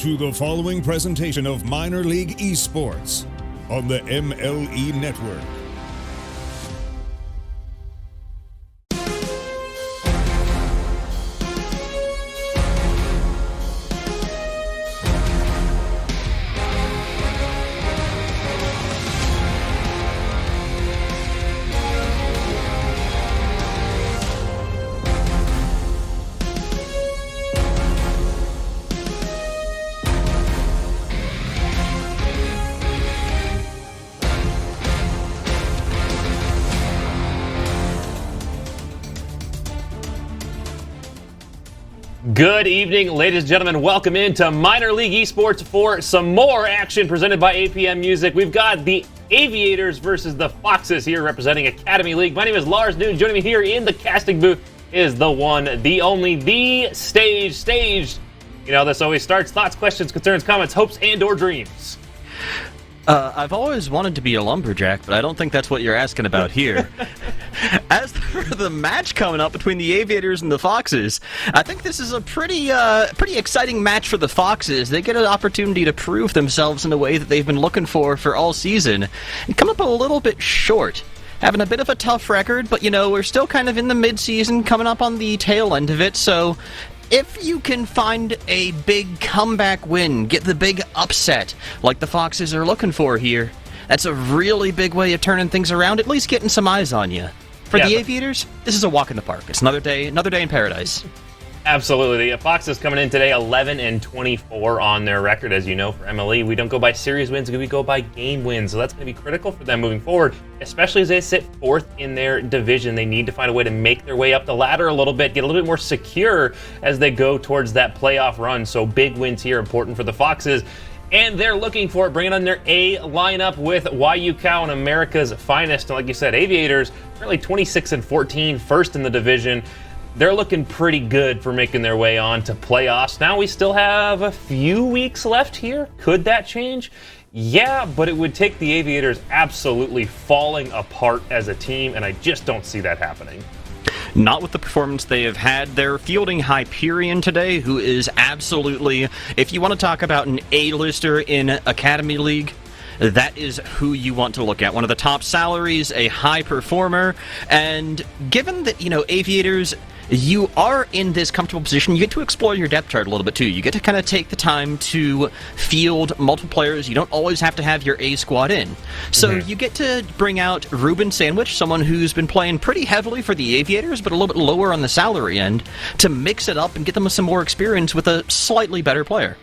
to the following presentation of Minor League Esports on the MLE Network. Good evening, ladies and gentlemen. Welcome into Minor League Esports for some more action presented by APM Music. We've got the Aviators versus the Foxes here representing Academy League. My name is Lars Noon. Joining me here in the casting booth is the one, the only, the Staged. You know, this always starts thoughts, questions, concerns, comments, hopes, and or dreams. I've always wanted to be a lumberjack, but I don't think that's what you're asking about here. As for the match coming up between the Aviators and the Foxes, I think this is a pretty exciting match for the Foxes. They get an opportunity to prove themselves in a way that they've been looking for all season, and come up a little bit short. Having a bit of a tough record, but, you know, we're still kind of in the mid-season, coming up on the tail end of it, so if you can find a big comeback win, get the big upset like the Foxes are looking for here, that's a really big way of turning things around, at least getting some eyes on you. For the Aviators, this is a walk in the park. It's another day in paradise. Absolutely. The Foxes coming in today 11-24 on their record. As you know, for MLE, we don't go by series wins, we go by game wins. So that's going to be critical for them moving forward, especially as they sit fourth in their division. They need to find a way to make their way up the ladder a little bit, get a little bit more secure as they go towards that playoff run. So big wins here, important for the Foxes. And they're looking for it, bringing on their A lineup with YU Cow and America's finest. And like you said, Aviators, currently 26-14, first in the division. They're looking pretty good for making their way on to playoffs. Now we still have a few weeks left here. Could that change? Yeah, but it would take the Aviators absolutely falling apart as a team, and I just don't see that happening. Not with the performance they have had. They're fielding Hyperion today, who is absolutely, if you want to talk about an A-lister in Academy League, that is who you want to look at. One of the top salaries, a high performer, and given that, you know, Aviators, you are in this comfortable position, you get to explore your depth chart a little bit too. You get to kind of take the time to field multiple players. You don't always have to have your A squad in. So you get to bring out Ruben Sandwich, someone who's been playing pretty heavily for the Aviators, but a little bit lower on the salary end, to mix it up and get them some more experience with a slightly better player.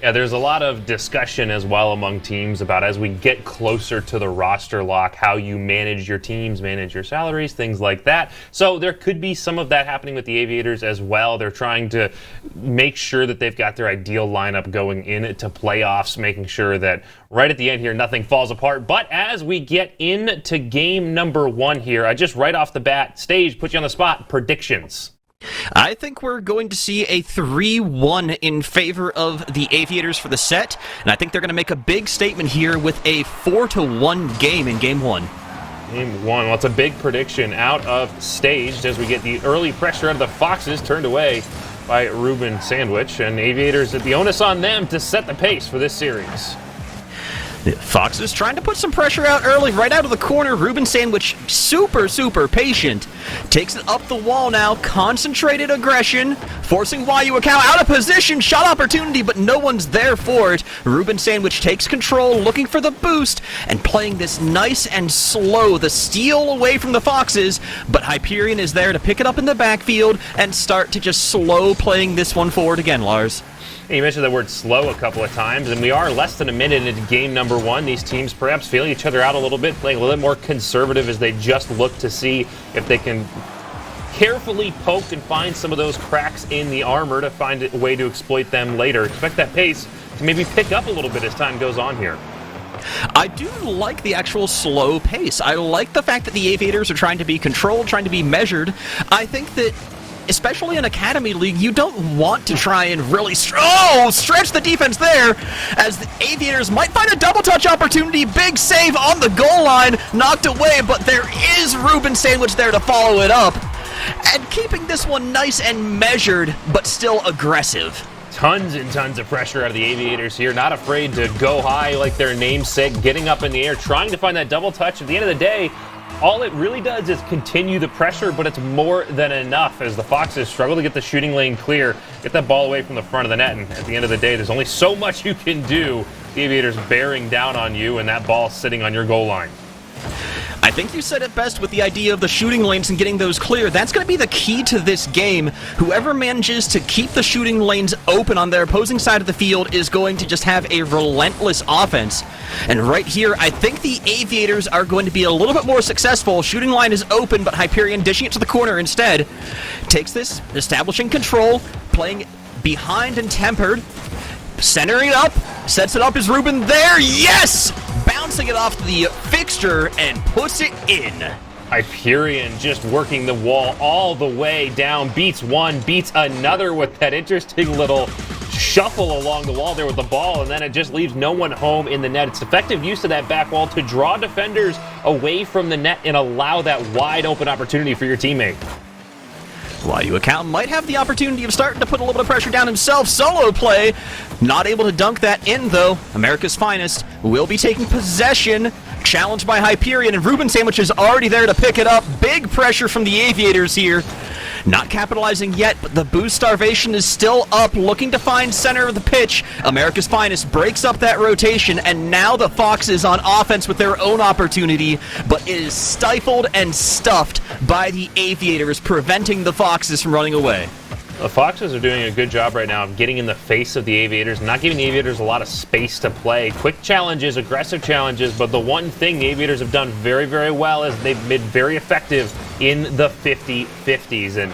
Yeah, there's a lot of discussion as well among teams about, as we get closer to the roster lock, how you manage your teams, manage your salaries, things like that. So there could be some of that happening with the Aviators as well. They're trying to make sure that they've got their ideal lineup going into playoffs, making sure that right at the end here, nothing falls apart. But as we get into game number one here, I just right off the bat, Stage, put you on the spot, predictions. I think we're going to see a 3-1 in favor of the Aviators for the set, and I think they're going to make a big statement here with a 4-1 game in Game 1. Game 1, well, it's a big prediction out of Staged as we get the early pressure out of the Foxes turned away by Ruben Sandwich, and Aviators, the onus on them to set the pace for this series. Foxes trying to put some pressure out early, right out of the corner. Ruben Sandwich, super patient. Takes it up the wall now. Concentrated aggression. Forcing YU Cow out of position. Shot opportunity, but no one's there for it. Ruben Sandwich takes control, looking for the boost, and playing this nice and slow. The steal away from the Foxes, but Hyperion is there to pick it up in the backfield and start to just slow playing this one forward again, Lars. You mentioned the word slow a couple of times, and we are less than a minute into game number one. These teams perhaps feeling each other out a little bit, playing a little bit more conservative as they just look to see if they can carefully poke and find some of those cracks in the armor to find a way to exploit them later. Expect that pace to maybe pick up a little bit as time goes on here. I do like the actual slow pace. I like the fact that the Aviators are trying to be controlled, trying to be measured. I think that, especially in Academy League, you don't want to try and really stretch the defense there, as the Aviators might find a double touch opportunity. Big save on the goal line, knocked away, but there is Ruben Sandwich there to follow it up, and keeping this one nice and measured, but still aggressive. Tons and tons of pressure out of the Aviators here. Not afraid to go high like their namesake, getting up in the air, trying to find that double touch. At the end of the day, all it really does is continue the pressure, but it's more than enough as the Foxes struggle to get the shooting lane clear, get that ball away from the front of the net, and at the end of the day, there's only so much you can do. The Aviators bearing down on you, and that ball sitting on your goal line. I think you said it best with the idea of the shooting lanes and getting those clear. That's going to be the key to this game. Whoever manages to keep the shooting lanes open on their opposing side of the field is going to just have a relentless offense. And right here, I think the Aviators are going to be a little bit more successful. Shooting line is open, but Hyperion dishing it to the corner instead. Takes this, establishing control, playing behind and tempered. Centering it up, sets it up as Ruben there, yes! Bouncing it off the fixture and puts it in. Hyperion just working the wall all the way down, beats one, beats another with that interesting little shuffle along the wall there with the ball, and then it just leaves no one home in the net. It's effective use of that back wall to draw defenders away from the net and allow that wide open opportunity for your teammate. YU account might have the opportunity of starting to put a little bit of pressure down himself. Solo play. Not able to dunk that in, though. America's Finest will be taking possession. Challenged by Hyperion, and Ruben Sandwich is already there to pick it up. Big pressure from the Aviators here. Not capitalizing yet, but the boost starvation is still up, looking to find center of the pitch. America's Finest breaks up that rotation, and now the Foxes on offense with their own opportunity, but it is stifled and stuffed by the Aviators, preventing the Foxes from running away. The Foxes are doing a good job right now of getting in the face of the Aviators, not giving the Aviators a lot of space to play. Quick challenges, aggressive challenges, but the one thing the Aviators have done very, very well is they've been very effective in the 50-50s. And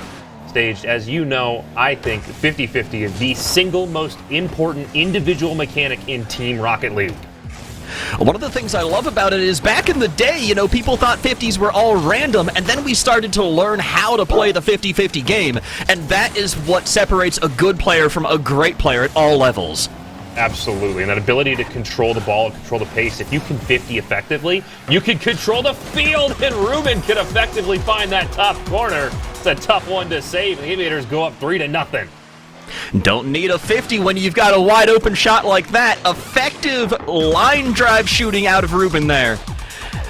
staged, as you know, I think 50-50 is the single most important individual mechanic in Team Rocket League. One of the things I love about it is back in the day, people thought 50s were all random, and then we started to learn how to play the 50-50 game, and that is what separates a good player from a great player at all levels. Absolutely, and that ability to control the ball and control the pace. If you can 50 effectively, you can control the field, and Ruben can effectively find that top corner. It's a tough one to save, and the Aviators go up 3-0. Don't need a 50 when you've got a wide open shot like that. Effective line drive shooting out of Ruben there.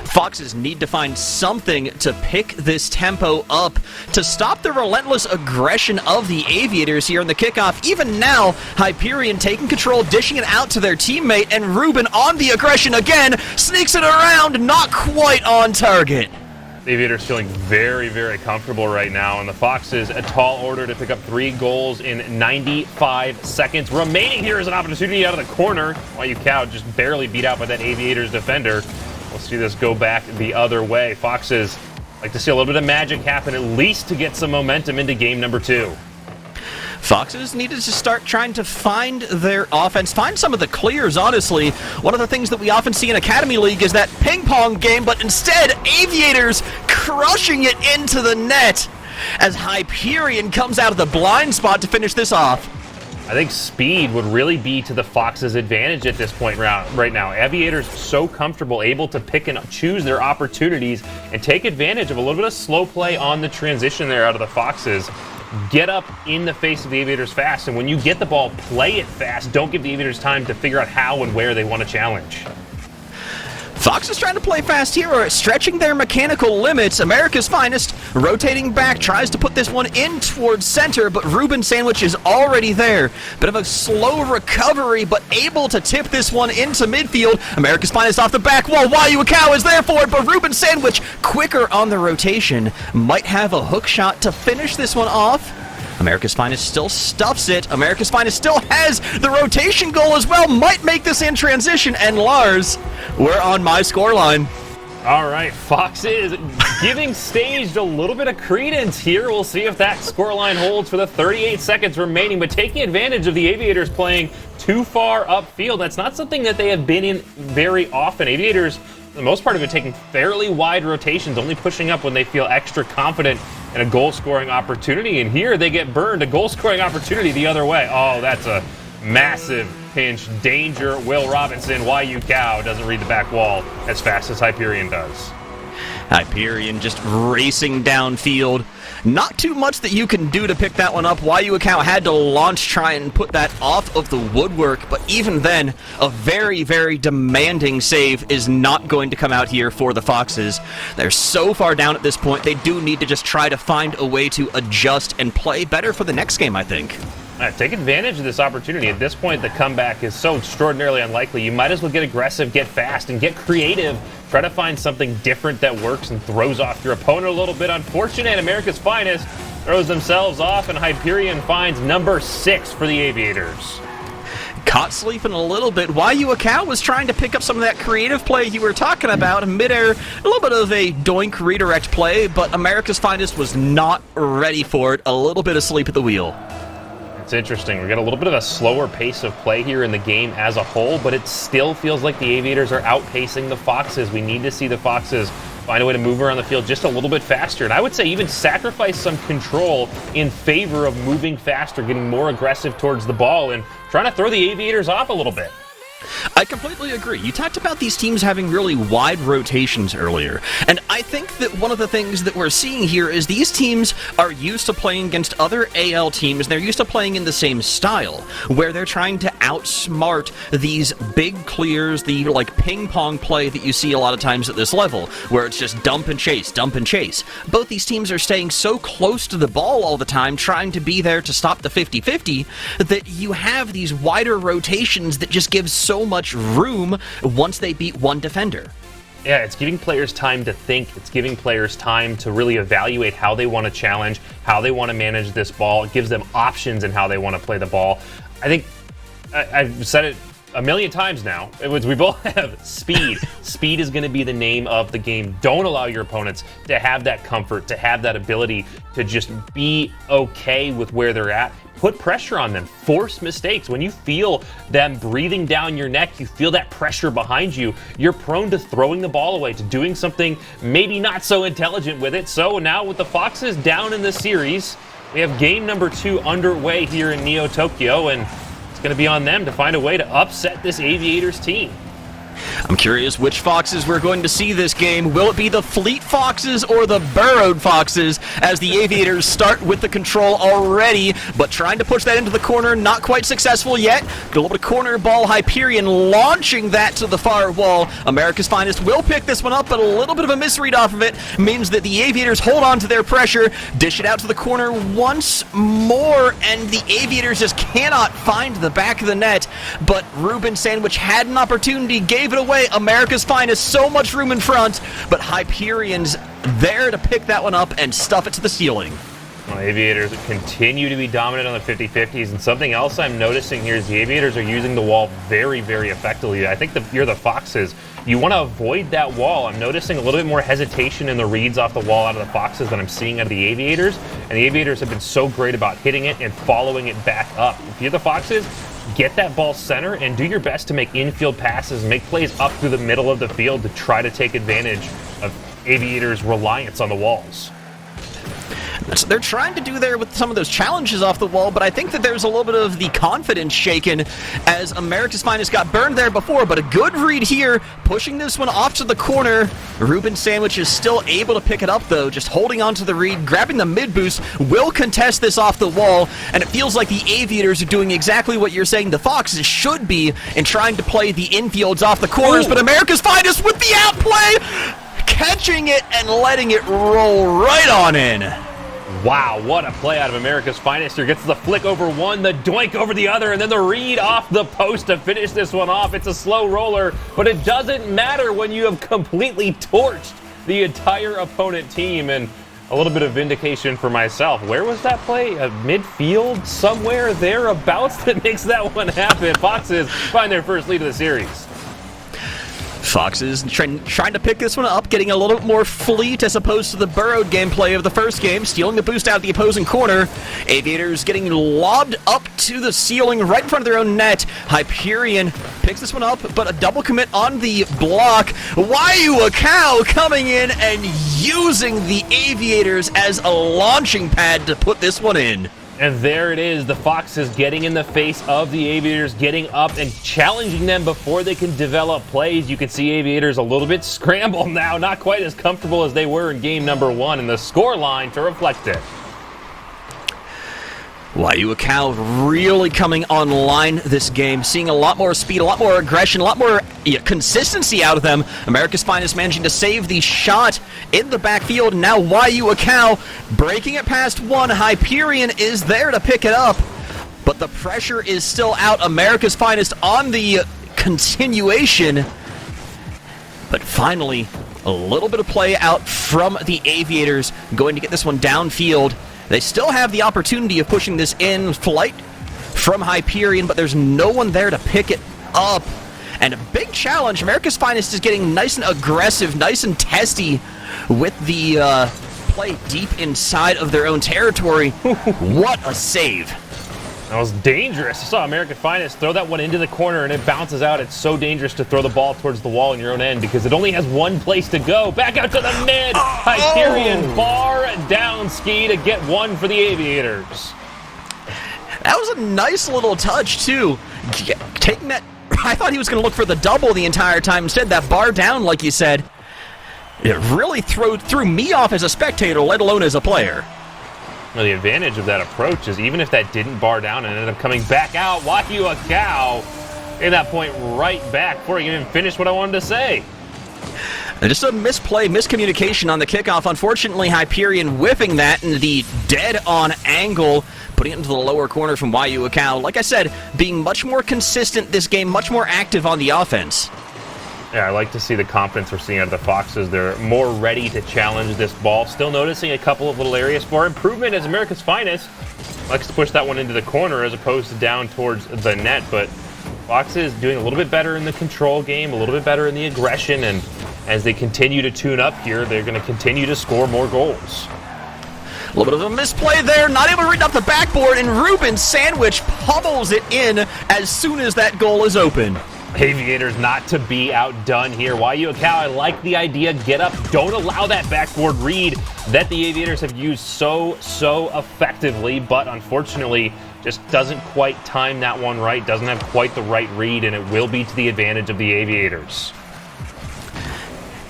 Foxes need to find something to pick this tempo up to stop the relentless aggression of the Aviators here in the kickoff. Even now, Hyperion taking control, dishing it out to their teammate, and Ruben on the aggression again, sneaks it around, not quite on target. The Aviators feeling very, very comfortable right now, and the Foxes a tall order to pick up 3 goals in 95 seconds. Remaining here is an opportunity out of the corner. YU Cow just barely beat out by that Aviators defender. We'll see this go back the other way. Foxes like to see a little bit of magic happen, at least to get some momentum into game number 2. Foxes needed to start trying to find their offense, find some of the clears, honestly. One of the things that we often see in Academy League is that ping-pong game, but instead, Aviators crushing it into the net as Hyperion comes out of the blind spot to finish this off. I think speed would really be to the Foxes' advantage at this point right now. Aviators so comfortable, able to pick and choose their opportunities and take advantage of a little bit of slow play on the transition there out of the Foxes. Get up in the face of the Aviators fast, and when you get the ball, play it fast. Don't give the Aviators time to figure out how and where they want to challenge. Fox is trying to play fast here, stretching their mechanical limits. America's Finest rotating back, tries to put this one in towards center, but Ruben Sandwich is already there. Bit of a slow recovery, but able to tip this one into midfield. America's Finest off the back wall. YU Cow is there for it, but Ruben Sandwich, quicker on the rotation, might have a hook shot to finish this one off. America's Finest still stuffs it. America's Finest still has the rotation goal as well. Might make this in transition. And Lars, we're on my scoreline. All right, Foxes giving Staged a little bit of credence here. We'll see if that scoreline holds for the 38 seconds remaining, but taking advantage of the Aviators playing too far upfield. That's not something that they have been in very often. Aviators, for the most part, have been taking fairly wide rotations, only pushing up when they feel extra confident in a goal-scoring opportunity. And here they get burned, a goal-scoring opportunity the other way. Oh, that's a massive pinch. Danger. Will Robinson, YU Cow, doesn't read the back wall as fast as Hyperion does. Hyperion just racing downfield. Not too much that you can do to pick that one up. YU account had to launch, try and put that off of the woodwork, but even then, a very, very demanding save is not going to come out here for the Foxes. They're so far down at this point, they do need to just try to find a way to adjust and play better for the next game, I think. Take advantage of this opportunity. At this point, the comeback is so extraordinarily unlikely. You might as well get aggressive, get fast, and get creative. Try to find something different that works and throws off your opponent a little bit. Unfortunate, America's Finest throws themselves off, and Hyperion finds number 6 for the Aviators. Caught sleeping a little bit. YU account was trying to pick up some of that creative play you were talking about. Midair, a little bit of a doink redirect play, but America's Finest was not ready for it. A little bit of sleep at the wheel. It's interesting. We got a little bit of a slower pace of play here in the game as a whole, but it still feels like the Aviators are outpacing the Foxes. We need to see the Foxes find a way to move around the field just a little bit faster. And I would say even sacrifice some control in favor of moving faster, getting more aggressive towards the ball, and trying to throw the Aviators off a little bit. I completely agree. You talked about these teams having really wide rotations earlier, and I think that one of the things that we're seeing here is these teams are used to playing against other AL teams. They're used to playing in the same style, where they're trying to outsmart these big clears, the like ping pong play that you see a lot of times at this level, where it's just dump and chase, dump and chase. Both these teams are staying so close to the ball all the time, trying to be there to stop the 50-50, that you have these wider rotations that just give so much room once they beat one defender. Yeah, it's giving players time to think. It's giving players time to really evaluate how they want to challenge, how they want to manage this ball. It gives them options in how they want to play the ball. I think I've said it a million times now. We both have speed. Speed is going to be the name of the game. Don't allow your opponents to have that comfort, to have that ability to just be okay with where they're at. Put pressure on them. Force mistakes. When you feel them breathing down your neck, you feel that pressure behind you, you're prone to throwing the ball away, to doing something maybe not so intelligent with it. So now with the Foxes down in the series, we have game number 2 underway here in Neo Tokyo, and it's going to be on them to find a way to upset this Aviators team. I'm curious which Foxes we're going to see this game. Will it be the Fleet Foxes or the Burrowed Foxes, as the Aviators start with the control already, but trying to push that into the corner, not quite successful yet. A little bit of corner ball, Hyperion launching that to the far wall. America's Finest will pick this one up, but a little bit of a misread off of it means that the Aviators hold on to their pressure, dish it out to the corner once more, and the Aviators just cannot find the back of the net, but Ruben Sandwich had an opportunity, gave it away. America's Finest, so much room in front, but Hyperion's there to pick that one up and stuff it to the ceiling. Well, Aviators continue to be dominant on the 50-50s, and something else I'm noticing here is the Aviators are using the wall very, very effectively. I think you're the Foxes. You want to avoid that wall. I'm noticing a little bit more hesitation in the reads off the wall out of the Foxes than I'm seeing out of the Aviators, and the Aviators have been so great about hitting it and following it back up. If you're the Foxes, get that ball center and do your best to make infield passes, make plays up through the middle of the field to try to take advantage of Aviators' reliance on the walls. That's what they're trying to do there with some of those challenges off the wall, but I think that there's a little bit of the confidence shaken as America's Finest got burned there before, but a good read here, pushing this one off to the corner. Ruben Sandwich is still able to pick it up, though, just holding on to the read, grabbing the mid-boost, will contest this off the wall, and it feels like the Aviators are doing exactly what you're saying the Foxes should be in trying to play the infields off the corners, but America's Finest with the outplay, catching it and letting it roll right on in. Wow, what a play out of America's Finest here. Gets the flick over one, the doink over the other, and then the read off the post to finish this one off. It's a slow roller, but it doesn't matter when you have completely torched the entire opponent team. And a little bit of vindication for myself. Where was that play? Midfield? Somewhere thereabouts that makes that one happen. Foxes find their first lead of the series. Foxes trying to pick this one up, getting a little bit more fleet as opposed to the burrowed gameplay of the first game, stealing the boost out of the opposing corner. Aviators getting lobbed up to the ceiling right in front of their own net. Hyperion picks this one up, but a double commit on the block. YU Cow coming in and using the Aviators as a launching pad to put this one in. And there it is, the Foxes getting in the face of the Aviators, getting up and challenging them before they can develop plays. You can see Aviators a little bit scrambled now, not quite as comfortable as they were in game number 1, and the score line to reflect it. Waiuakau really coming online this game, seeing a lot more speed, a lot more aggression, a lot more consistency out of them. America's Finest managing to save the shot in the backfield. Now Waiuakau breaking it past one. Hyperion is there to pick it up, but the pressure is still out. America's Finest on the continuation, but finally a little bit of play out from the Aviators, going to get this one downfield. They still have the opportunity of pushing this in flight from Hyperion, but there's no one there to pick it up. And a big challenge. America's Finest is getting nice and aggressive, nice and testy with the play deep inside of their own territory. What a save. That was dangerous. I saw American Finest throw that one into the corner and it bounces out. It's so dangerous to throw the ball towards the wall in your own end because it only has one place to go. Back out to the mid. Hyperion bar down ski to get one for the Aviators. That was a nice little touch, too. Taking that, I thought he was going to look for the double the entire time. Instead, that bar down, like you said, it really threw me off as a spectator, let alone as a player. Well, the advantage of that approach is even if that didn't bar down and ended up coming back out, Waiuakau at that point right back before he even finished what I wanted to say. And just a misplay, miscommunication on the kickoff. Unfortunately, Hyperion whiffing that in the dead-on angle, putting it into the lower corner from Waiuakau. Like I said, being much more consistent this game, much more active on the offense. Yeah, I like to see the confidence we're seeing out of the Foxes. They're more ready to challenge this ball. Still noticing a couple of little areas for improvement as America's Finest likes to push that one into the corner as opposed to down towards the net. But Foxes doing a little bit better in the control game, a little bit better in the aggression, and as they continue to tune up here, they're going to continue to score more goals. A little bit of a misplay there, not able to read up the backboard, and Ruben Sandwich pummels it in as soon as that goal is open. Aviators not to be outdone here. Waiuakau, I like the idea. Get up. Don't allow that backboard read that the Aviators have used so effectively, but unfortunately just doesn't quite time that one right, doesn't have quite the right read, and it will be to the advantage of the Aviators.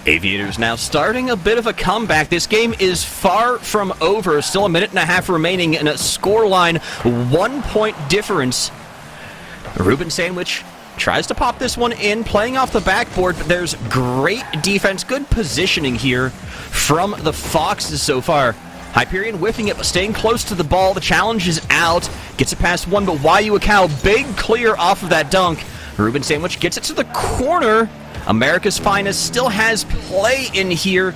Aviators now starting a bit of a comeback. This game is far from over. Still a minute and a half remaining in a scoreline. 1 point difference. Ruben Sandwich tries to pop this one in, playing off the backboard, but there's great defense, good positioning here from the Foxes so far. Hyperion whiffing it, but staying close to the ball. The challenge is out. Gets it past one, but Waiuakau, big clear off of that dunk. Ruben Sandwich gets it to the corner. America's Finest still has play in here.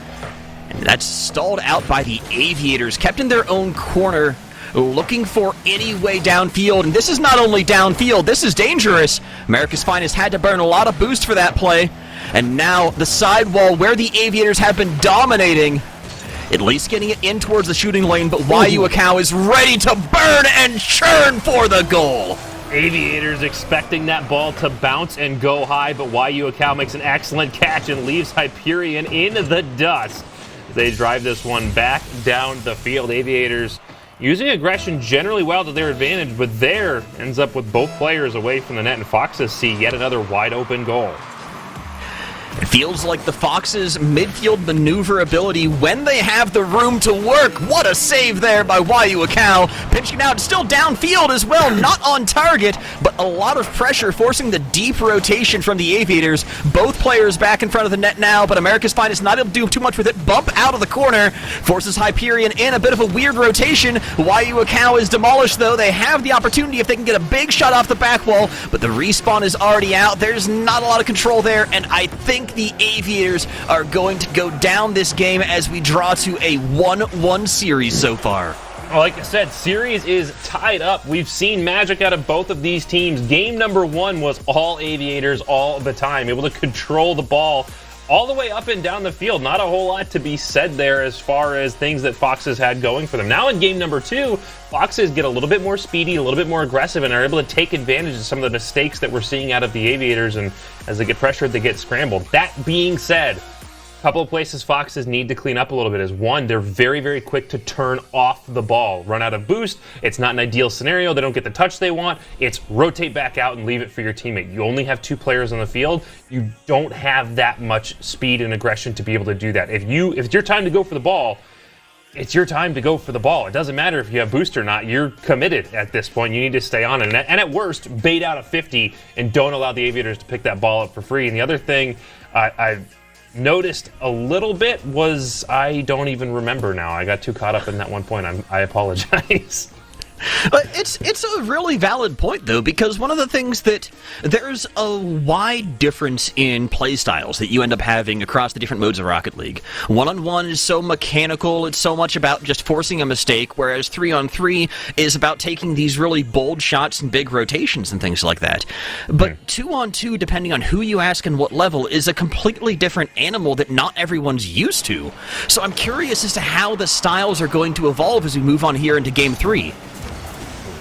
And that's stalled out by the Aviators, kept in their own corner, looking for any way downfield. And this is not only downfield, this is dangerous. America's Finest had to burn a lot of boost for that play. And now the sidewall where the Aviators have been dominating, at least getting it in towards the shooting lane, but Waiuakau is ready to burn and churn for the goal. Aviators expecting that ball to bounce and go high, but Waiuakau makes an excellent catch and leaves Hyperion in the dust. They drive this one back down the field. Aviators using aggression generally well to their advantage, but there ends up with both players away from the net, and Foxes see yet another wide open goal. It feels like the Foxes' midfield maneuverability when they have the room to work. What a save there by Waiuakau. Pitching out, still downfield as well, not on target, but a lot of pressure forcing the deep rotation from the Aviators. Both players back in front of the net now, but America's Finest not able to do too much with it. Bump out of the corner, forces Hyperion in a bit of a weird rotation. Waiuakau is demolished though. They have the opportunity if they can get a big shot off the back wall, but the respawn is already out. There's not a lot of control there, and I think the Aviators are going to go down this game as we draw to a 1-1 series so far. Well, like I said, series is tied up. We've seen magic out of both of these teams. Game number 1 was all Aviators all the time, able to control the ball all the way up and down the field. Not a whole lot to be said there as far as things that Foxes had going for them. Now in game number 2, Foxes get a little bit more speedy, a little bit more aggressive, and are able to take advantage of some of the mistakes that we're seeing out of the Aviators, and as they get pressured, they get scrambled. That being said, couple of places Foxes need to clean up a little bit is, one, they're very, very quick to turn off the ball. Run out of boost. It's not an ideal scenario. They don't get the touch they want. It's rotate back out and leave it for your teammate. You only have 2 players on the field. You don't have that much speed and aggression to be able to do that. If it's your time to go for the ball, it's your time to go for the ball. It doesn't matter if you have boost or not. You're committed at this point. You need to stay on it. And at worst, bait out a 50 and don't allow the Aviators to pick that ball up for free. And the other thing I noticed a little bit was, I don't even remember now. I got too caught up in that one point. I apologize. It's a really valid point, though, because one of the things that there's a wide difference in play styles that you end up having across the different modes of Rocket League. 1-on-1 is so mechanical, it's so much about just forcing a mistake, whereas 3-on-3 is about taking these really bold shots and big rotations and things like that. But 2-on-2, depending on who you ask and what level, is a completely different animal that not everyone's used to. So I'm curious as to how the styles are going to evolve as we move on here into Game 3.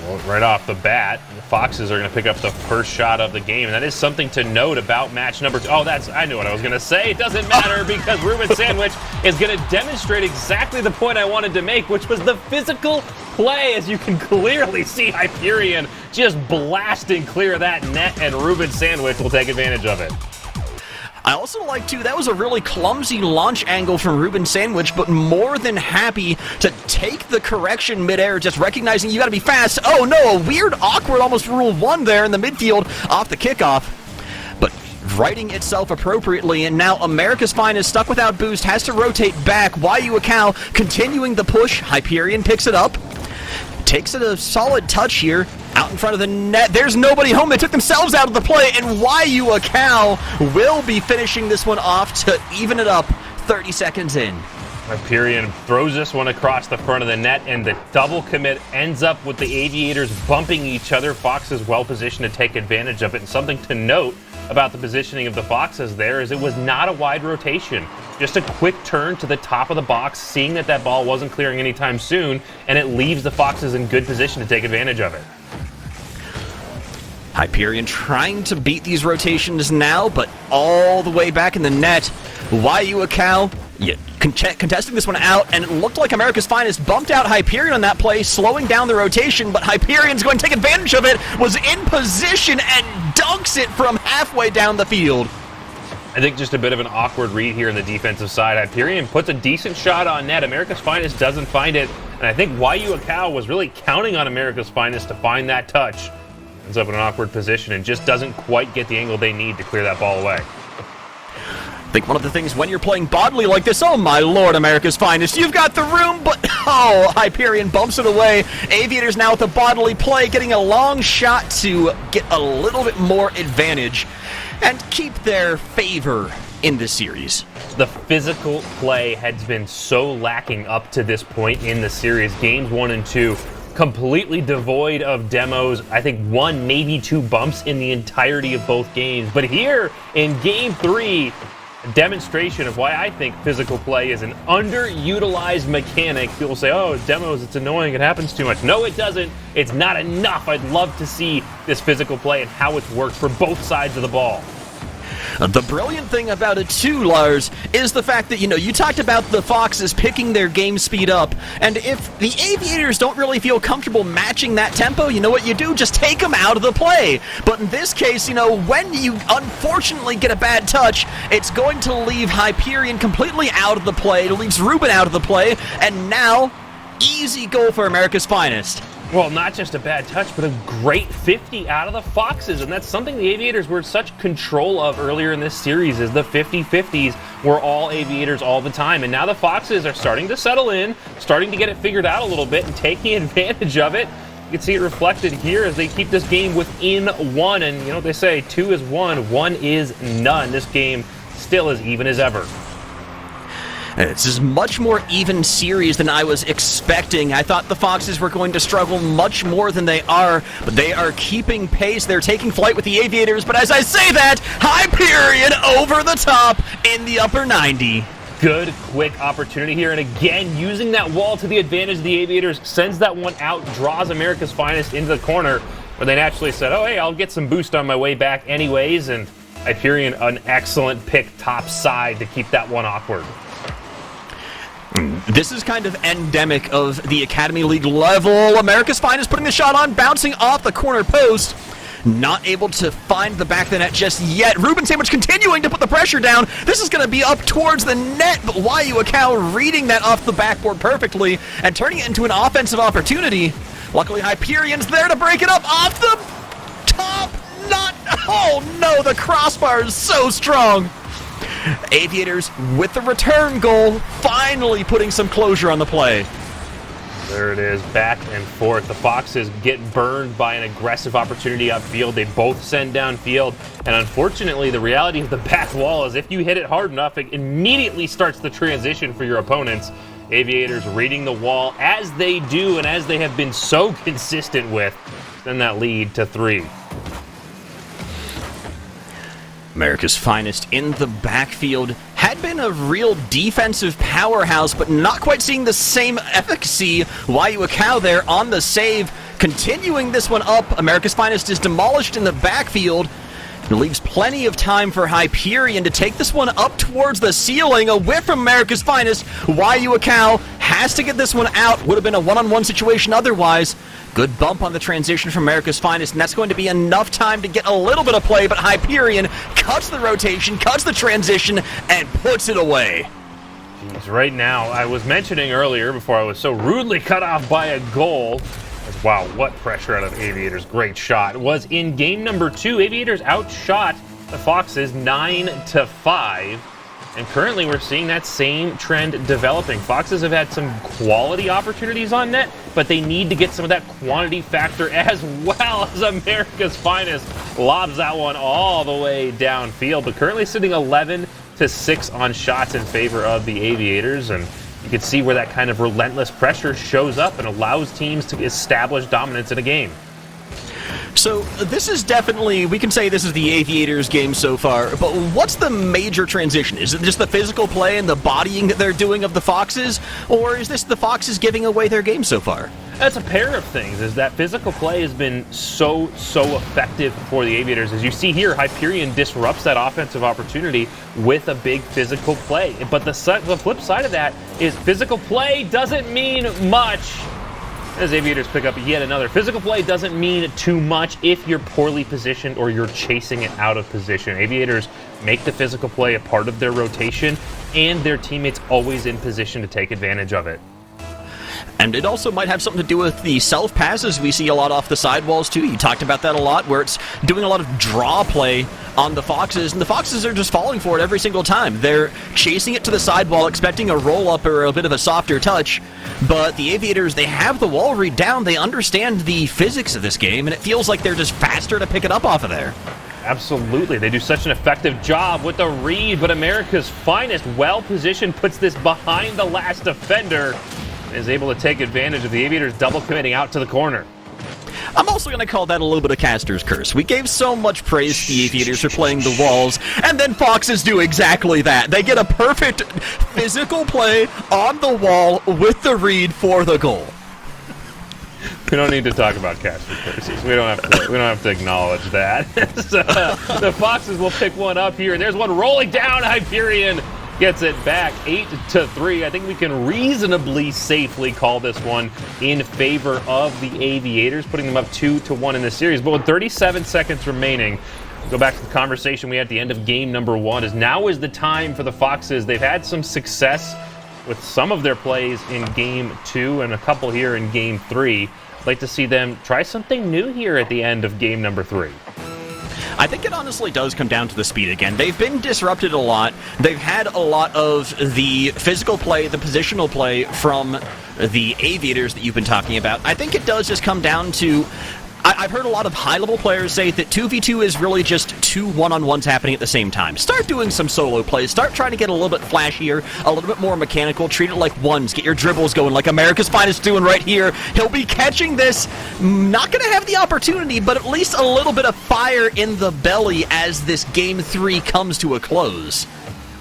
Well, right off the bat, the Foxes are going to pick up the first shot of the game, and that is something to note about match number 2. Oh, I knew what I was going to say. It doesn't matter because Ruben Sandwich is going to demonstrate exactly the point I wanted to make, which was the physical play. As you can clearly see, Hyperion just blasting clear of that net, and Ruben Sandwich will take advantage of it. I also like, too, that was a really clumsy launch angle from Ruben Sandwich, but more than happy to take the correction midair, just recognizing you got to be fast. Oh, no, a weird, awkward, almost Rule 1 there in the midfield off the kickoff. But righting itself appropriately, and now America's Finest, stuck without boost, has to rotate back. Akao continuing the push. Hyperion picks it up. Takes it a solid touch here. Out in front of the net. There's nobody home. They took themselves out of the play, and Akao will be finishing this one off to even it up 30 seconds in. Hyperion throws this one across the front of the net, and the double commit ends up with the Aviators bumping each other. Fox is well positioned to take advantage of it, and something to note about the positioning of the Foxes there is it was not a wide rotation. Just a quick turn to the top of the box, seeing that ball wasn't clearing anytime soon, and it leaves the Foxes in good position to take advantage of it. Hyperion trying to beat these rotations now, but all the way back in the net. Akao, contesting this one out, and it looked like America's Finest bumped out Hyperion on that play, slowing down the rotation, but Hyperion's going to take advantage of it, was in position, and dunks it from halfway down the field. I think just a bit of an awkward read here in the defensive side. Hyperion puts a decent shot on net. America's Finest doesn't find it, and I think Akao was really counting on America's Finest to find that touch. Ends up in an awkward position and just doesn't quite get the angle they need to clear that ball away. I think one of the things when you're playing bodily like this, oh my lord, America's Finest, you've got the room, but Hyperion bumps it away. Aviators now with the bodily play, getting a long shot to get a little bit more advantage and keep their favor in this series. The physical play has been so lacking up to this point in the series. Games 1 and 2, completely devoid of demos. I think 1, maybe 2 bumps in the entirety of both games. But here in Game 3, a demonstration of why I think physical play is an underutilized mechanic. People say, oh, demos, it's annoying, it happens too much. No, it doesn't. It's not enough. I'd love to see this physical play and how it's worked for both sides of the ball. The brilliant thing about it too, Lars, is the fact that, you talked about the Foxes picking their game speed up, and if the Aviators don't really feel comfortable matching that tempo, you know what you do? Just take them out of the play. But in this case, when you unfortunately get a bad touch, it's going to leave Hyperion completely out of the play, it leaves Ruben out of the play, and now, easy goal for America's Finest. Well, not just a bad touch, but a great 50 out of the Foxes, and that's something the Aviators were in such control of earlier in this series, is the 50-50s were all Aviators all the time, and now the Foxes are starting to settle in, starting to get it figured out a little bit, and taking advantage of it. You can see it reflected here as they keep this game within 1, and they say 2 is 1, 1 is none. This game still as even as ever. This is much more even series than I was expecting. I thought the Foxes were going to struggle much more than they are, but they are keeping pace. They're taking flight with the Aviators, but as I say that, Hyperion over the top in the upper 90. Good, quick opportunity here, and again, using that wall to the advantage of the Aviators, sends that one out, draws America's Finest into the corner, where they naturally said, oh, hey, I'll get some boost on my way back anyways, and Hyperion, an excellent pick top side to keep that one awkward. This is kind of endemic of the Academy League level. America's Finest putting the shot on, bouncing off the corner post. Not able to find the back of the net just yet. Ruben Sandwich continuing to put the pressure down. This is going to be up towards the net, but Waiyu Akau reading that off the backboard perfectly and turning it into an offensive opportunity. Luckily, Hyperion's there to break it up off the top. Oh no, the crossbar is so strong. Aviators with the return goal, finally putting some closure on the play. There it is, back and forth. The Foxes get burned by an aggressive opportunity upfield. They both send downfield, and unfortunately, the reality of the back wall is if you hit it hard enough, it immediately starts the transition for your opponents. Aviators reading the wall as they do, and as they have been so consistent with, send that lead to 3. America's Finest in the backfield had been a real defensive powerhouse, but not quite seeing the same efficacy. Waiyu Akau there on the save, continuing this one up. America's Finest is demolished in the backfield. It leaves plenty of time for Hyperion to take this one up towards the ceiling. A whiff from America's Finest. Waiyu Akau has to get this one out. Would have been a one-on-one situation otherwise. Good bump on the transition from America's Finest, and that's going to be enough time to get a little bit of play, but Hyperion cuts the rotation, cuts the transition, and puts it away. Jeez, right now, I was mentioning earlier, before I was so rudely cut off by a goal, wow, what pressure out of Aviators. Great shot. Was in game number 2, Aviators outshot the Foxes 9-5. And currently we're seeing that same trend developing. Foxes have had some quality opportunities on net, but they need to get some of that quantity factor as well. As America's Finest lobs that one all the way downfield, but currently sitting 11-6 on shots in favor of the Aviators. And you can see where that kind of relentless pressure shows up and allows teams to establish dominance in a game. So this is definitely, we can say this is the Aviators game so far, but what's the major transition? Is it just the physical play and the bodying that they're doing of the Foxes, or is this the Foxes giving away their game so far? That's a pair of things, is that physical play has been so effective for the Aviators. As you see here, Hyperion disrupts that offensive opportunity with a big physical play. But the flip side of that is physical play doesn't mean much. As Aviators pick up yet another. Physical play doesn't mean too much if you're poorly positioned or you're chasing it out of position. Aviators make the physical play a part of their rotation, and their teammates always in position to take advantage of it. And it also might have something to do with the self-passes we see a lot off the sidewalls, too. You talked about that a lot, where it's doing a lot of draw play on the Foxes, and the Foxes are just falling for it every single time. They're chasing it to the sidewall, expecting a roll-up or a bit of a softer touch, but the Aviators, they have the wall read down, they understand the physics of this game, and it feels like they're just faster to pick it up off of there. Absolutely. They do such an effective job with the read, but America's Finest, well-positioned, puts this behind the last defender, is able to take advantage of the Aviators double committing out to the corner. I'm also going to call that a little bit of Caster's Curse. We gave so much praise to the Aviators for playing the walls, and then Foxes do exactly that. They get a perfect physical play on the wall with the read for the goal. We don't need to talk about Caster's Curses. We don't have to acknowledge that. So, the Foxes will pick one up here. There's one rolling down. Hyperion gets it back 8-3. I think we can reasonably safely call this one in favor of the Aviators, putting them up 2-1 in this series. But with 37 seconds remaining, go back to the conversation we had at the end of game number 1, is now is the time for the Foxes. They've had some success with some of their plays in game 2 and a couple here in game 3. I'd like to see them try something new here at the end of game number 3. I think it honestly does come down to the speed again. They've been disrupted a lot. They've had a lot of the physical play, the positional play from the Aviators that you've been talking about. I think it does just come down to... I've heard a lot of high-level players say that 2v2 is really just 2 one-on-ones happening at the same time. Start doing some solo plays. Start trying to get a little bit flashier, a little bit more mechanical. Treat it like ones. Get your dribbles going like America's Finest doing right here. He'll be catching this. Not going to have the opportunity, but at least a little bit of fire in the belly as this Game 3 comes to a close.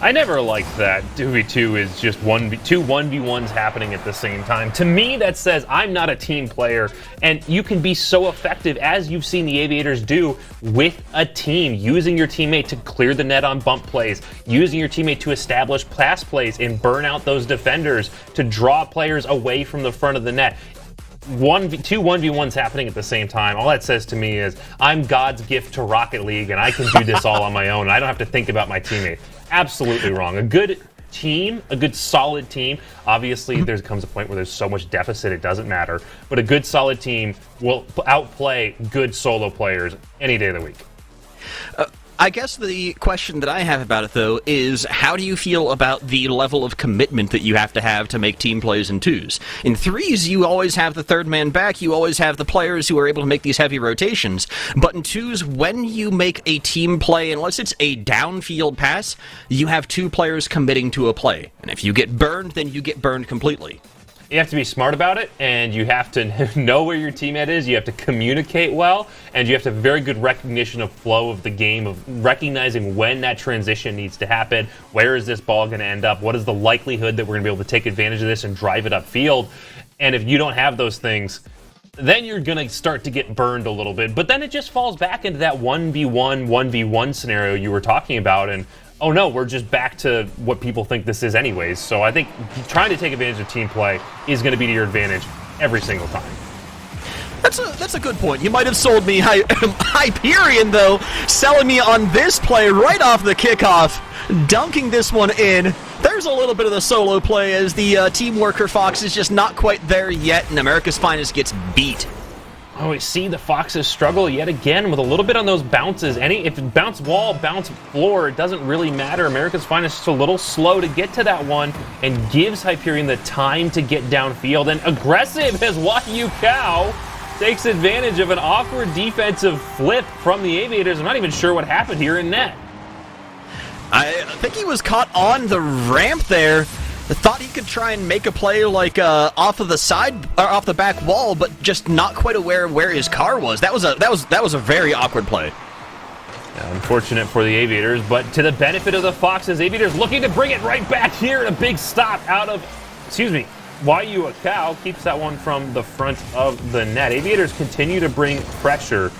I never liked that 2v2 is just two 1v1s happening at the same time. To me, that says I'm not a team player, and you can be so effective, as you've seen the Aviators do, with a team, using your teammate to clear the net on bump plays, using your teammate to establish pass plays and burn out those defenders to draw players away from the front of the net. Two 1v1s happening at the same time. All that says to me is I'm God's gift to Rocket League, and I can do this all on my own. I don't have to think about my teammate. Absolutely wrong. A good team, a good solid team. Obviously, there comes a point where there's so much deficit it doesn't matter. But a good solid team will outplay good solo players any day of the week. I guess the question that I have about it, though, is how do you feel about the level of commitment that you have to make team plays in twos? In threes, you always have the third man back, you always have the players who are able to make these heavy rotations, but in twos, when you make a team play, unless it's a downfield pass, you have two players committing to a play, and if you get burned, then you get burned completely. You have to be smart about it, and you have to know where your teammate is. You have to communicate well, and you have to have very good recognition of flow of the game, of recognizing when that transition needs to happen. Where is this ball going to end up? What is the likelihood that we're going to be able to take advantage of this and drive it upfield? And if you don't have those things, then you're going to start to get burned a little bit. But then it just falls back into that 1v1, 1v1 scenario you were talking about, and oh no, we're just back to what people think this is anyways. So I think trying to take advantage of team play is going to be to your advantage every single time. That's a good point. You might have sold me Hyperion, though, selling me on this play right off the kickoff, dunking this one in. There's a little bit of the solo play as the team worker Fox is just not quite there yet, and America's Finest gets beat. Oh, we see the Foxes struggle yet again with a little bit on those bounces. If it bounce wall, bounce floor, it doesn't really matter. America's Finest is a little slow to get to that one and gives Hyperion the time to get downfield. And aggressive as Wahyu Cow takes advantage of an awkward defensive flip from the Aviators. I'm not even sure what happened here in net. I think he was caught on the ramp there. I thought he could try and make a play like off of the side or off the back wall, but just not quite aware of where his car was. That was a very awkward play. Yeah, unfortunate for the Aviators, but to the benefit of the Foxes, Aviators looking to bring it right back here and a big stop out of, Wahyu Cow keeps that one from the front of the net. Aviators continue to bring pressure.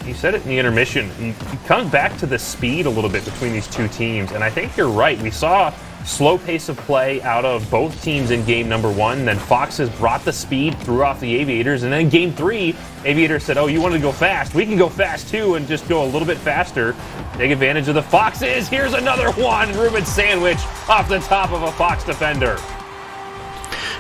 You said it in the intermission. You come back to the speed a little bit between these two teams, and I think you're right. We saw slow pace of play out of both teams in game number one. Then Foxes brought the speed, threw off the Aviators, and then in game three, Aviators said, oh, you wanted to go fast? We can go fast too and just go a little bit faster. Take advantage of the Foxes. Here's another one. Ruben Sandwich off the top of a Fox defender.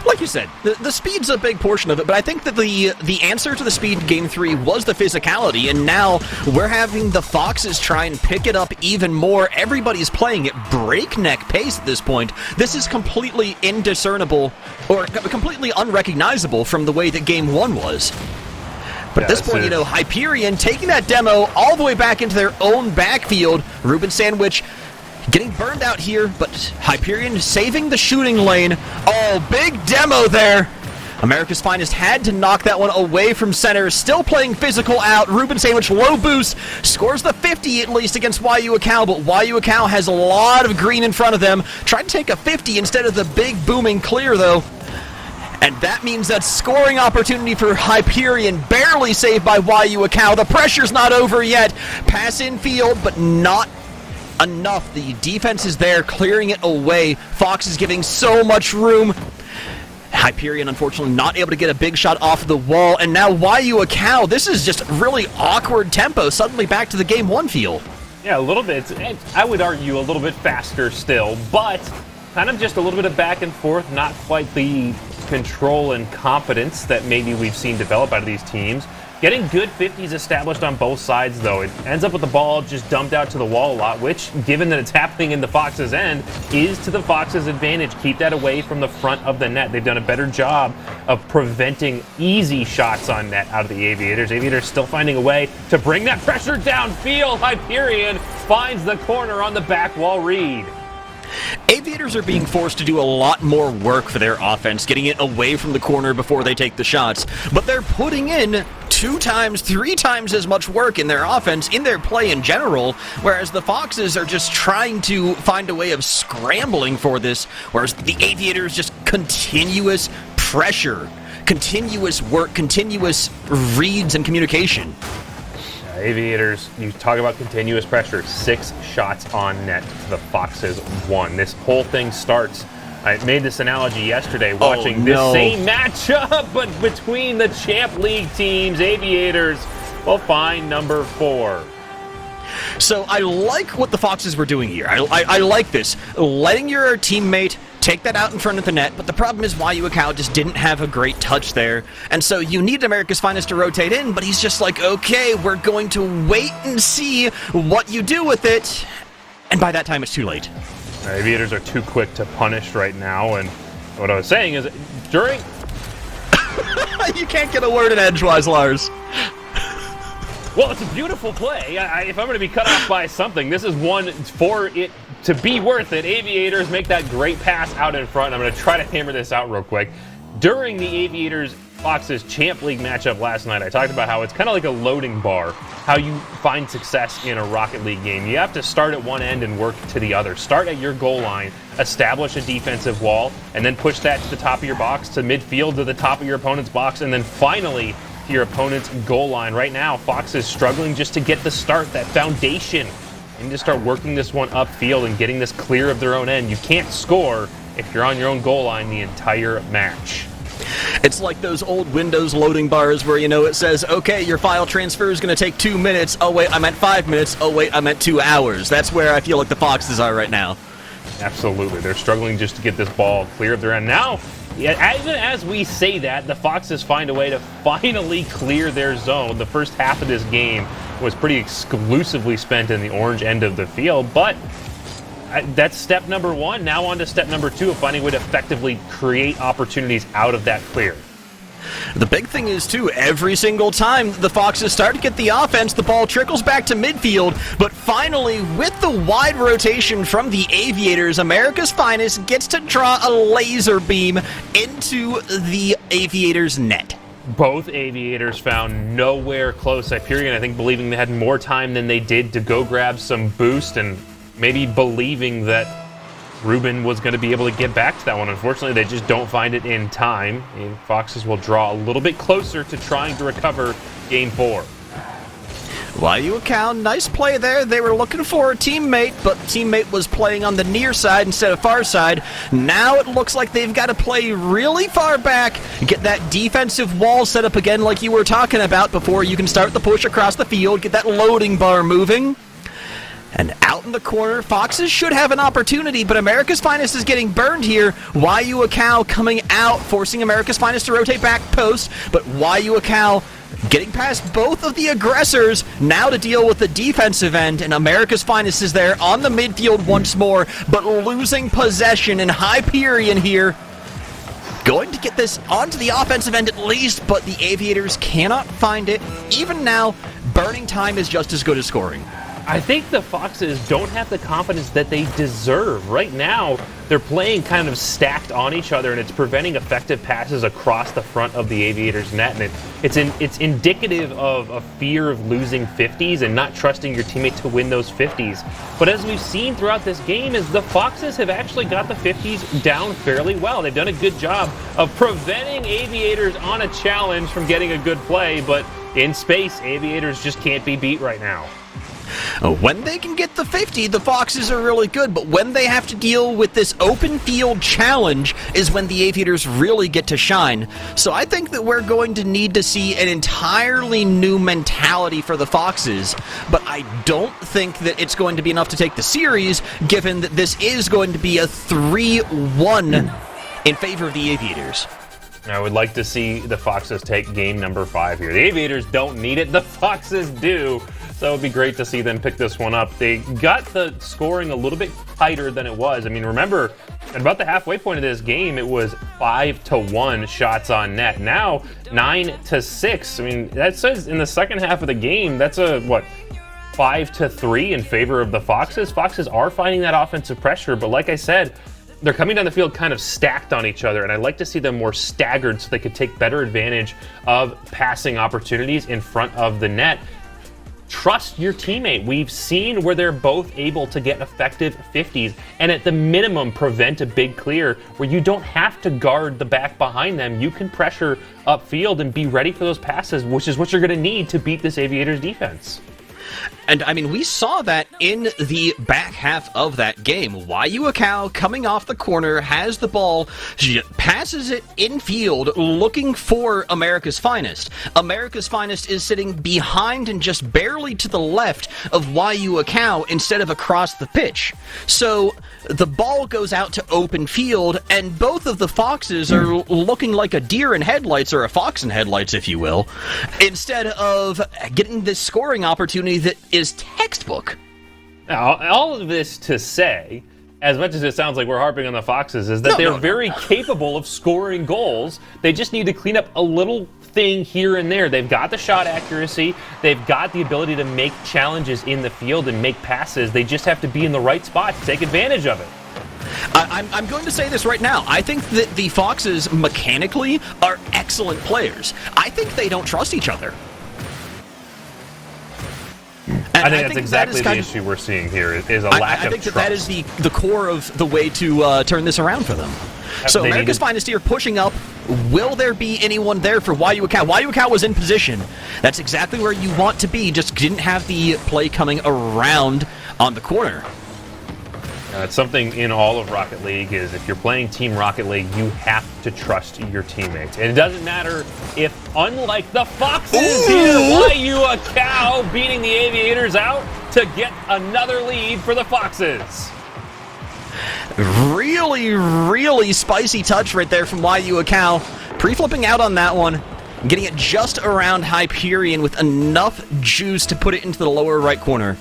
Like you said, the speed's a big portion of it, but I think that the answer to the speed in Game 3 was the physicality, and now we're having the Foxes try and pick it up even more. Everybody's playing at breakneck pace at this point. This is completely indiscernible, or completely unrecognizable from the way that Game 1 was. But at this point, Hyperion taking that demo all the way back into their own backfield. Ruben Sandwich getting burned out here, but Hyperion saving the shooting lane. Oh, big demo there. America's Finest had to knock that one away from center. Still playing physical out. Ruben Sandwich, low boost, scores the 50 at least against Wahyu Cow, but Wahyu Cow has a lot of green in front of them. Tried to take a 50 instead of the big booming clear, though. And that means that scoring opportunity for Hyperion, barely saved by Wahyu Cow. The pressure's not over yet. Pass in field, but not enough. The defense is there, clearing it away. Fox is giving so much room. Hyperion, unfortunately, not able to get a big shot off the wall. And now Wahyu Cow, this is just really awkward tempo. Suddenly back to the Game 1 feel. Yeah, a little bit. I would argue a little bit faster still, but kind of just a little bit of back and forth, not quite the control and competence that maybe we've seen develop out of these teams. Getting good 50s established on both sides, though. It ends up with the ball just dumped out to the wall a lot, which, given that it's happening in the Fox's end, is to the Fox's advantage. Keep that away from the front of the net. They've done a better job of preventing easy shots on net out of the Aviators. Aviators still finding a way to bring that pressure downfield. Hyperion finds the corner on the back wall read. Aviators Aviators are being forced to do a lot more work for their offense, getting it away from the corner before they take the shots, but they're putting in 2 times, 3 times as much work in their offense, in their play in general, whereas the Foxes are just trying to find a way of scrambling for this, whereas the Aviators just continuous pressure, continuous work, continuous reads and communication. Aviators, you talk about continuous pressure, 6 shots on net, the Foxes 1. This whole thing starts, I made this analogy yesterday watching this same matchup, but between the Champ League teams, Aviators will find number 4. So I like what the Foxes were doing here. I like this. Letting your teammate take that out in front of the net, but the problem is Wayuakau just didn't have a great touch there, and so you need America's Finest to rotate in, but he's just like, okay, we're going to wait and see what you do with it, and by that time it's too late. Aviators are too quick to punish right now, and what I was saying is during... You can't get a word in edgewise, Lars. Well, it's a beautiful play. If I'm going to be cut off by something, this is one for it to be worth it. Aviators make that great pass out in front. I'm going to try to hammer this out real quick. During the Aviators-Foxes Champ League matchup last night, I talked about how it's kind of like a loading bar, how you find success in a Rocket League game. You have to start at one end and work to the other. Start at your goal line, establish a defensive wall, and then push that to the top of your box, to midfield, to the top of your opponent's box, and then finally to your opponent's goal line. Right now, Fox is struggling just to get the start, that foundation. They need to start working this one upfield and getting this clear of their own end. You can't score if you're on your own goal line the entire match. It's like those old Windows loading bars where, you know, it says, okay, your file transfer is going to take 2 minutes. Oh, wait, I meant 5 minutes. Oh, wait, I meant 2 hours. That's where I feel like the Foxes are right now. Absolutely. They're struggling just to get this ball clear of their end. Now, even as we say that, the Foxes find a way to finally clear their zone. The first half of this game was pretty exclusively spent in the orange end of the field, but that's step number 1. Now on to step number 2 of finding a way to effectively create opportunities out of that clear. The big thing is, too, every single time the Foxes start to get the offense, the ball trickles back to midfield, but finally, with the wide rotation from the Aviators, America's Finest gets to draw a laser beam into the Aviators' net. Both Aviators found nowhere close. Hyperion, I think, believing they had more time than they did to go grab some boost, and maybe believing that Ruben was going to be able to get back to that one. Unfortunately, they just don't find it in time, and Foxes will draw a little bit closer to trying to recover Game 4. Wayuakau, nice play there. They were looking for a teammate, but the teammate was playing on the near side instead of far side. Now it looks like they've got to play really far back, get that defensive wall set up again like you were talking about before you can start the push across the field, get that loading bar moving. And out in the corner, Foxes should have an opportunity, but America's Finest is getting burned here. Wayuakau coming out, forcing America's Finest to rotate back post, but Wayuakau getting past both of the aggressors, now to deal with the defensive end, and America's Finest is there on the midfield once more, but losing possession, and Hyperion here going to get this onto the offensive end at least, but the Aviators cannot find it. Even now, burning time is just as good as scoring. I think the Foxes don't have the confidence that they deserve. Right now, they're playing kind of stacked on each other, and it's preventing effective passes across the front of the Aviators' net. And it's indicative of a fear of losing 50s and not trusting your teammate to win those 50s. But as we've seen throughout this game, is the Foxes have actually got the 50s down fairly well. They've done a good job of preventing Aviators on a challenge from getting a good play, but in space, Aviators just can't be beat right now. When they can get the 50, the Foxes are really good, but when they have to deal with this open field challenge is when the Aviators really get to shine. So I think that we're going to need to see an entirely new mentality for the Foxes, but I don't think that it's going to be enough to take the series, given that this is going to be a 3-1 in favor of the Aviators. I would like to see the Foxes take game number 5 here. The Aviators don't need it, the Foxes do. So it would be great to see them pick this one up. They got the scoring a little bit tighter than it was. I mean, remember, at about the halfway point of this game, it was 5-1 shots on net. Now, 9-6. I mean, that says in the second half of the game, that's a, 5-3 in favor of the Foxes. Foxes are finding that offensive pressure, but like I said, they're coming down the field kind of stacked on each other, and I'd like to see them more staggered so they could take better advantage of passing opportunities in front of the net. Trust your teammate. We've seen where they're both able to get effective 50s and at the minimum prevent a big clear where you don't have to guard the back behind them. You can pressure upfield and be ready for those passes, which is what you're going to need to beat this Aviators defense. And, I mean, we saw that in the back half of that game. Wayuakau coming off the corner, has the ball, she passes it infield, looking for America's Finest. America's Finest is sitting behind and just barely to the left of Wayuakau instead of across the pitch. So the ball goes out to open field, and both of the Foxes are looking like a deer in headlights, or a fox in headlights, if you will, instead of getting this scoring opportunity that is textbook. Now, all of this to say, as much as it sounds like we're harping on the Foxes, is that they're very capable of scoring goals. They just need to clean up a little thing here and there. They've got the shot accuracy. They've got the ability to make challenges in the field and make passes. They just have to be in the right spot to take advantage of it. I'm going to say this right now. I think that the Foxes mechanically are excellent players. I think they don't trust each other. I think that's exactly the issue we're seeing here is a lack of trust. I think that is the core of the way to turn this around for them. So America's Finest here pushing up. Will there be anyone there for Wayuakau? Wayuakau was in position. That's exactly where you want to be, just didn't have the play coming around on the corner. It's something in all of Rocket League is if you're playing Team Rocket League, you have to trust your teammates. And it doesn't matter if, unlike the Foxes here, Wayuakau beating the Aviators out to get another lead for the Foxes. Really, really spicy touch right there from Wayuakau. Pre-flipping out on that one. Getting it just around Hyperion with enough juice to put it into the lower right corner.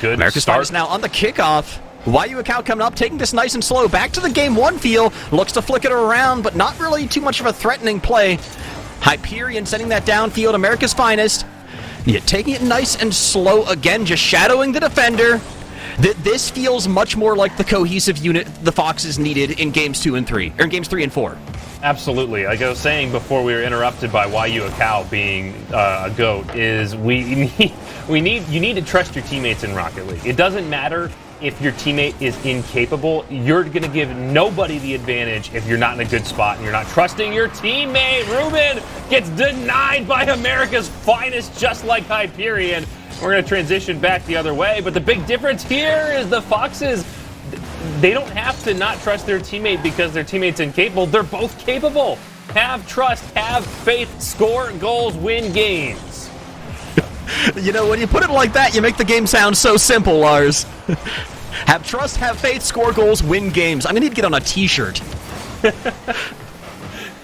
Good America's Finest now on the kickoff. Wayuakau coming up, taking this nice and slow. Back to the Game 1 feel. Looks to flick it around, but not really too much of a threatening play. Hyperion sending that downfield. America's Finest. Yeah, taking it nice and slow again, just shadowing the defender. This feels much more like the cohesive unit the Foxes needed in Games 2 and 3, or in Games 3 and 4. Absolutely. Like I was saying before we were interrupted by Wayuakau being a GOAT, is you need to trust your teammates in Rocket League. It doesn't matter if your teammate is incapable. You're going to give nobody the advantage if you're not in a good spot and you're not trusting your teammate. Ruben gets denied by America's Finest, just like Hyperion. We're going to transition back the other way, but the big difference here is the Foxes, they don't have to not trust their teammate because their teammate's incapable. They're both capable. Have trust, have faith, score goals, win games. You know, when you put it like that, you make the game sound so simple, Lars. Have trust, have faith, score goals, win games. I'm going to need to get on a t-shirt.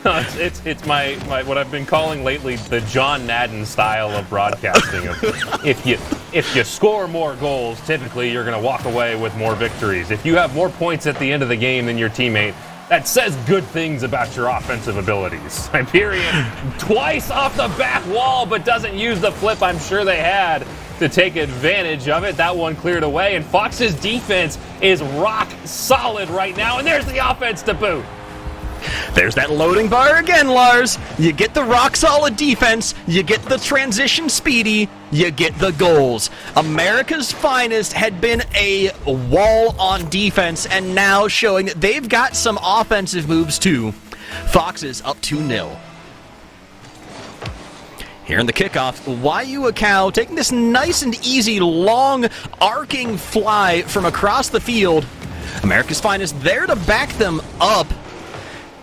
It's my what I've been calling lately the John Madden style of broadcasting. If you score more goals, typically you're going to walk away with more victories. If you have more points at the end of the game than your teammate, that says good things about your offensive abilities. Hyperion twice off the back wall, but doesn't use the flip I'm sure they had to take advantage of it. That one cleared away, and Fox's defense is rock solid right now, and there's the offense to boot. There's that loading bar again, Lars. You get the rock-solid defense, you get the transition speedy, you get the goals. America's Finest had been a wall on defense, and now showing that they've got some offensive moves too. Foxes up 2-0. Here in the kickoff, Wayuakau taking this nice and easy, long, arcing fly from across the field. America's Finest there to back them up.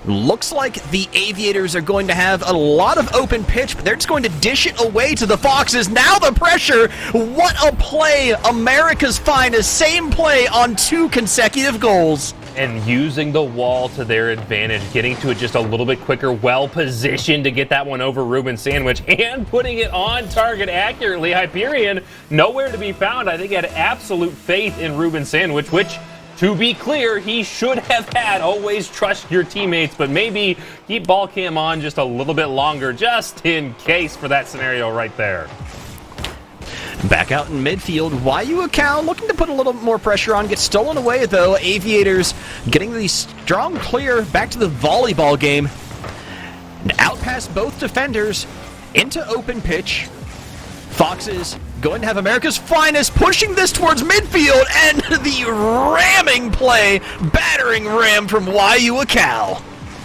Looks like the Aviators are going to have a lot of open pitch, but they're just going to dish it away to the Foxes. Now the pressure. What a play. America's Finest. Same play on 2 consecutive goals. And using the wall to their advantage, getting to it just a little bit quicker, well-positioned to get that one over Ruben Sandwich, and putting it on target accurately. Hyperion, nowhere to be found. I think had absolute faith in Ruben Sandwich, which, to be clear, he should have had. Always trust your teammates, but maybe keep ball cam on just a little bit longer, just in case for that scenario right there. Back out in midfield, Cal looking to put a little more pressure on, gets stolen away though. Aviators getting the strong clear back to the volleyball game. And out past both defenders into open pitch. Foxes going to have America's finest pushing this towards midfield, and the ramming play, battering ram from Cal.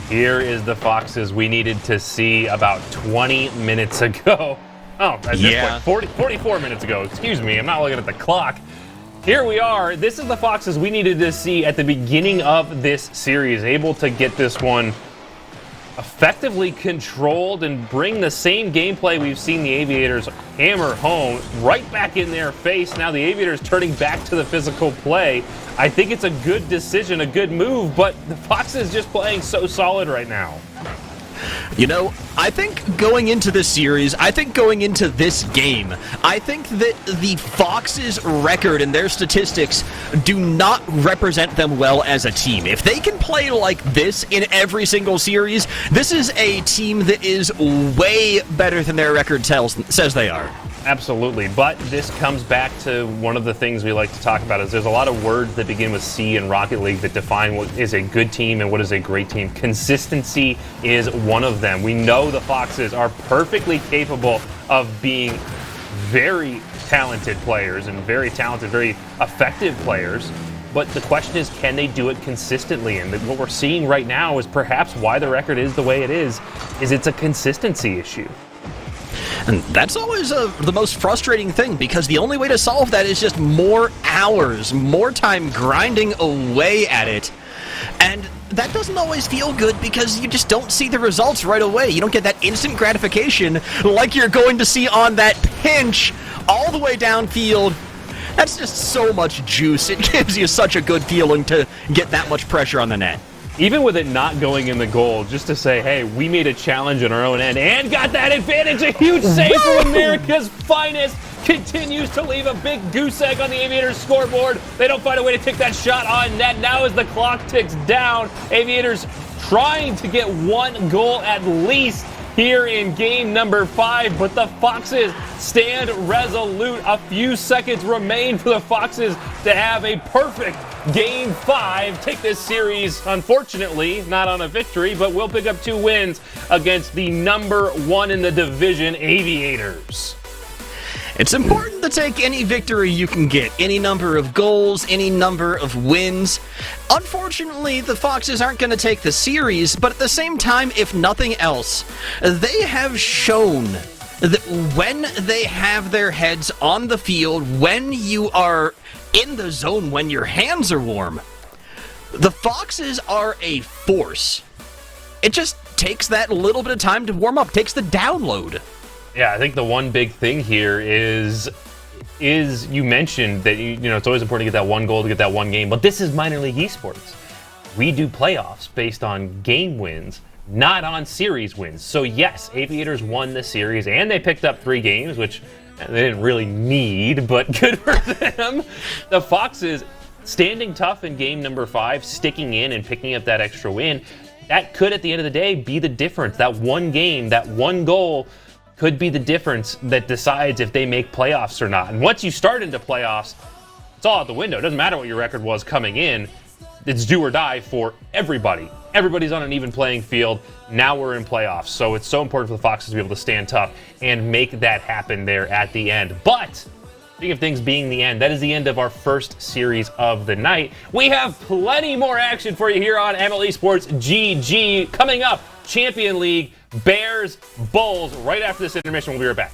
Here is the Foxes we needed to see about 20 minutes ago. Oh, at this point, 44 minutes ago. Excuse me, I'm not looking at the clock. Here we are. This is the Foxes we needed to see at the beginning of this series, able to get this one effectively controlled and bring the same gameplay we've seen the Aviators hammer home right back in their face. Now the Aviators turning back to the physical play. I think it's a good decision, a good move, but the Foxes just playing so solid right now. You know, I think going into this series, I think going into this game, I think that the Foxes' record and their statistics do not represent them well as a team. If they can play like this in every single series, this is a team that is way better than their record says they are. Absolutely, but this comes back to one of the things we like to talk about is there's a lot of words that begin with C in Rocket League that define what is a good team and what is a great team. Consistency is one of them. We know the Foxes are perfectly capable of being very talented players and very talented, very effective players, but the question is, can they do it consistently? And what we're seeing right now is perhaps why the record is the way it is it's a consistency issue. And that's always the most frustrating thing, because the only way to solve that is just more hours, more time grinding away at it. And that doesn't always feel good because you just don't see the results right away. You don't get that instant gratification like you're going to see on that pinch all the way downfield. That's just so much juice. It gives you such a good feeling to get that much pressure on the net. Even with it not going in the goal, just to say, hey, we made a challenge on our own end and got that advantage. A huge save from America's finest. Continues to leave a big goose egg on the Aviators scoreboard. They don't find a way to take that shot on net. Now as the clock ticks down, Aviators trying to get one goal at least here in game number 5, but the Foxes stand resolute. A few seconds remain for the Foxes to have a perfect game 5. Take this series, unfortunately, not on a victory, but we'll pick up 2 wins against the number 1 in the division, Aviators. It's important to take any victory you can get, any number of goals, any number of wins. Unfortunately, the Foxes aren't going to take the series, but at the same time, if nothing else, they have shown that when they have their heads on the field, when you are in the zone, when your hands are warm, the Foxes are a force. It just takes that little bit of time to warm up, takes the download. Yeah, I think the one big thing here is you mentioned that it's always important to get that one goal, to get that one game, but this is minor league esports. We do playoffs based on game wins, not on series wins. So yes, Aviators won the series and they picked up 3 games, which they didn't really need, but good for them. The Foxes standing tough in game number 5, sticking in and picking up that extra win. That could, at the end of the day, be the difference. That one game, that one goal could be the difference that decides if they make playoffs or not. And once you start into playoffs, it's all out the window. It doesn't matter what your record was coming in. It's do or die for everybody. Everybody's on an even playing field. Now we're in playoffs. So it's so important for the Foxes to be able to stand tough and make that happen there at the end. But speaking of things being the end, that is the end of our first series of the night. We have plenty more action for you here on MLE Esports GG. Coming up, Champion League, Bears, Bulls. Right after this intermission, we'll be right back.